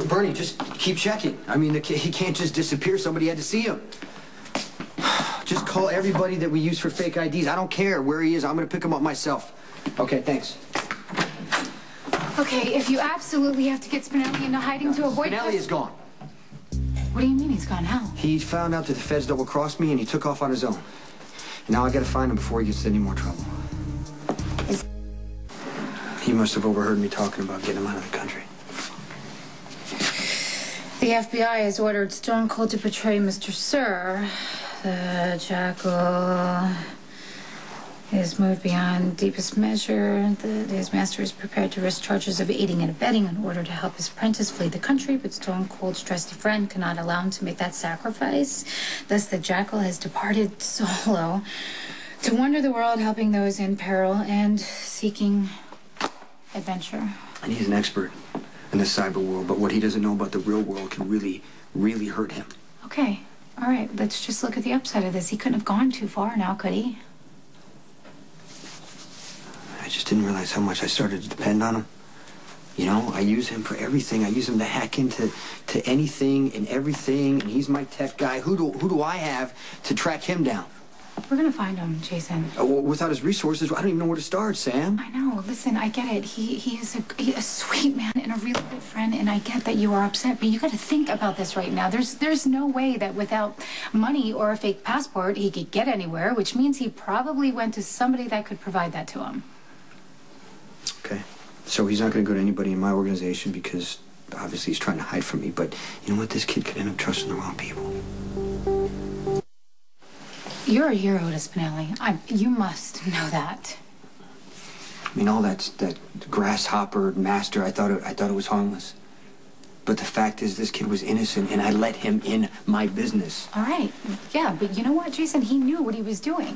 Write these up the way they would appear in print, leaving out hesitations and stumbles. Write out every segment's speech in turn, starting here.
Bernie, just keep checking. I mean, he can't just disappear. Somebody had to see him. Just call everybody that we use for fake IDs. I don't care where he is. I'm going to pick him up myself. Okay, thanks. Okay, if you absolutely have to get Spinelli into hiding to avoid... Spinelli is gone. What do you mean he's gone? How? He found out that the feds double-crossed me, and he took off on his own. And now I got to find him before he gets in any more trouble. He must have overheard me talking about getting him out of the country. The FBI has ordered Stone Cold to portray Mr. Sir. The jackal is moved beyond deepest measure. His master is prepared to risk charges of aiding and abetting in order to help his apprentice flee the country, but Stone Cold's trusty friend cannot allow him to make that sacrifice. Thus, the jackal has departed solo to wander the world, helping those in peril and seeking adventure. And he's an expert in the cyber world, but what he doesn't know about the real world can really, really hurt him. Okay. All right, let's just look at the upside of this. He couldn't have gone too far now, could he? I just didn't realize how much I started to depend on him. You know, I use him for everything. I use him to hack into anything and everything, and he's my tech guy. Who do I have to track him down? We're gonna find him, Jason. Without his resources, I don't even know where to start, Sam. I know. Listen, I get it. He is a sweet man and a really good friend, and I get that you are upset, but you got to think about this right now. There's no way that without money or a fake passport he could get anywhere, which means he probably went to somebody that could provide that to him. Okay. So he's not going to go to anybody in my organization because obviously he's trying to hide from me, but you know what? This kid could end up trusting the wrong people. You're a hero to Spinelli. You must know that. I mean, all that grasshopper master, I thought it was harmless. But the fact is, this kid was innocent, and I let him in my business. All right. Yeah, but you know what, Jason? He knew what he was doing.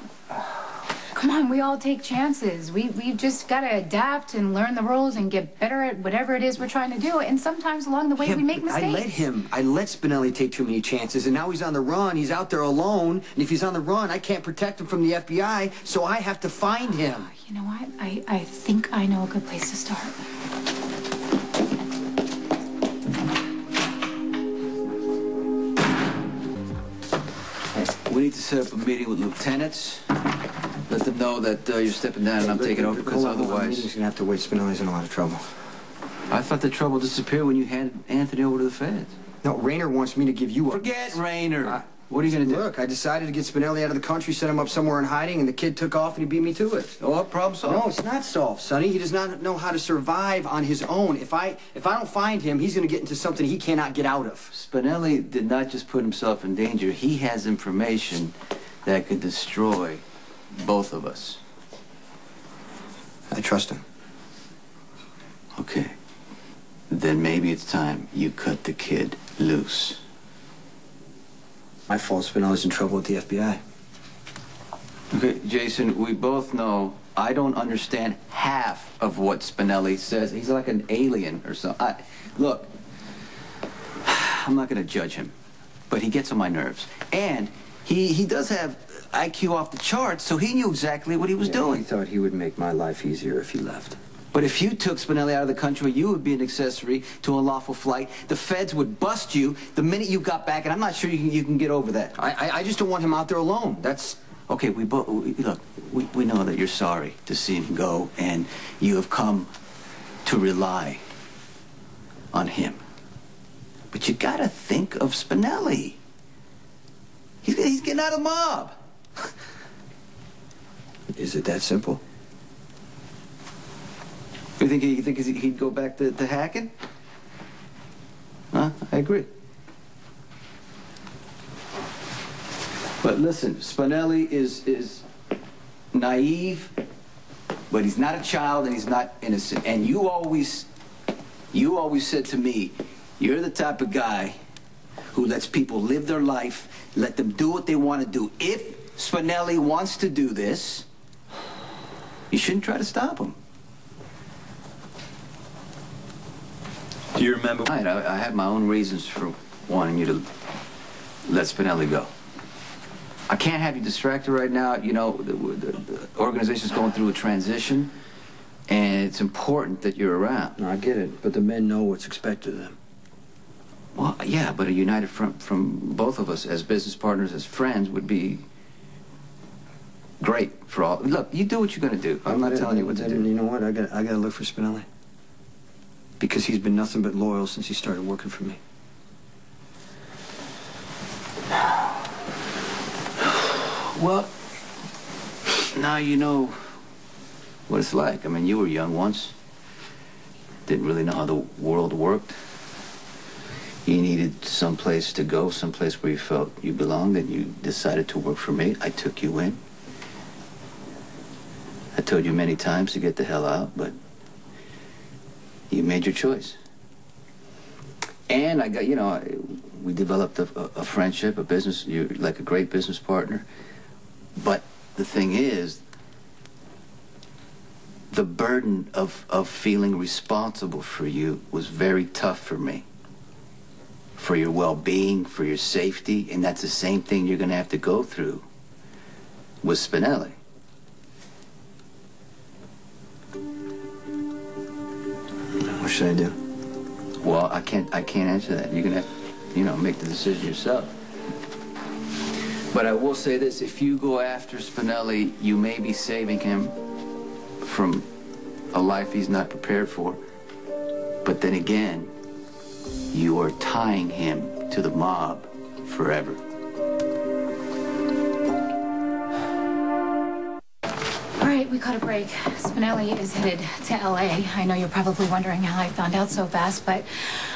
Come on, we all take chances. We've just got to adapt and learn the rules and get better at whatever it is we're trying to do. And sometimes along the way, we make mistakes. I let Spinelli take too many chances, and now he's on the run. He's out there alone, and if he's on the run, I can't protect him from the FBI, so I have to find him. You know what? I think I know a good place to start. We need to set up a meeting with lieutenants. Let them know that you're stepping down and I'm taking over, because otherwise... The meeting's gonna have to wait. Spinelli's in a lot of trouble. I thought the trouble disappeared when you handed Anthony over to the feds. No, Rayner wants me to give you a... Forget Rayner. What are you gonna do? Look, I decided to get Spinelli out of the country, set him up somewhere in hiding, and the kid took off and he beat me to it. Oh, what problem solved? No, it's not solved, Sonny. He does not know how to survive on his own. If I don't find him, he's gonna get into something he cannot get out of. Spinelli did not just put himself in danger. He has information that could destroy both of us. I trust him. Okay. Then maybe it's time you cut the kid loose. My fault. Spinelli's in trouble with the FBI. Okay, Jason, we both know I don't understand half of what Spinelli says. He's like an alien or something. Look, I'm not going to judge him, but he gets on my nerves. And he does have IQ off the charts, so he knew exactly what he was doing. He thought he would make my life easier if he left. But if you took Spinelli out of the country, you would be an accessory to unlawful flight. The feds would bust you the minute you got back, and I'm not sure you can get over that. I just don't want him out there alone. That's... Okay, we know that you're sorry to see him go, and you have come to rely on him. But you gotta think of Spinelli. He's getting out of the mob. Is it that simple? You think he'd go back to hacking? Huh? I agree. But listen, Spinelli is naive, but he's not a child and he's not innocent. And you always said to me, you're the type of guy who lets people live their life, let them do what they want to do. If Spinelli wants to do this, you shouldn't try to stop him. Do you remember? I have my own reasons for wanting you to let Spinelli go. I can't have you distracted right now. You know, the organization's going through a transition, and it's important that you're around. No, I get it, but the men know what's expected of them. Well, yeah, but a united front from both of us as business partners, as friends, would be great for all. Look, you do what you're going to do. I'm not telling you what to do. You know what? I got to look for Spinelli. Because he's been nothing but loyal since he started working for me. Well, now you know what it's like. I mean, you were young once. Didn't really know how the world worked. You needed someplace to go, someplace where you felt you belonged, and you decided to work for me. I took you in. I told you many times to get the hell out, but you made your choice. And I got, you know, we developed a friendship, a business, you're like a great business partner. But the thing is, the burden of feeling responsible for you was very tough for me. For your well-being, for your safety, and that's the same thing you're going to have to go through with Spinelli. What should I do? Well, I can't answer that. You're going to have to, you know, make the decision yourself. But I will say this, if you go after Spinelli, you may be saving him from a life he's not prepared for. But then again, you are tying him to the mob forever. All right, we caught a break. Spinelli is headed to L.A. I know you're probably wondering how I found out so fast, but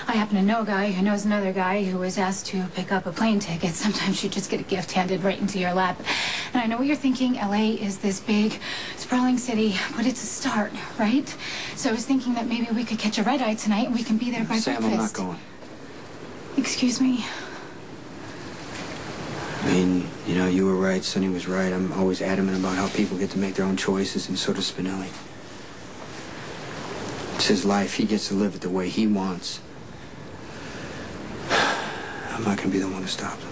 I happen to know a guy who knows another guy who was asked to pick up a plane ticket. Sometimes you just get a gift handed right into your lap. And I know what you're thinking. L.A. is this big, sprawling city, but it's a start, right? So I was thinking that maybe we could catch a red-eye tonight and we can be there by Sam, breakfast. I'm not going. Excuse me? I mean, you know, you were right, Sonny was right. I'm always adamant about how people get to make their own choices, and so does Spinelli. It's his life. He gets to live it the way he wants. I'm not going to be the one to stop him.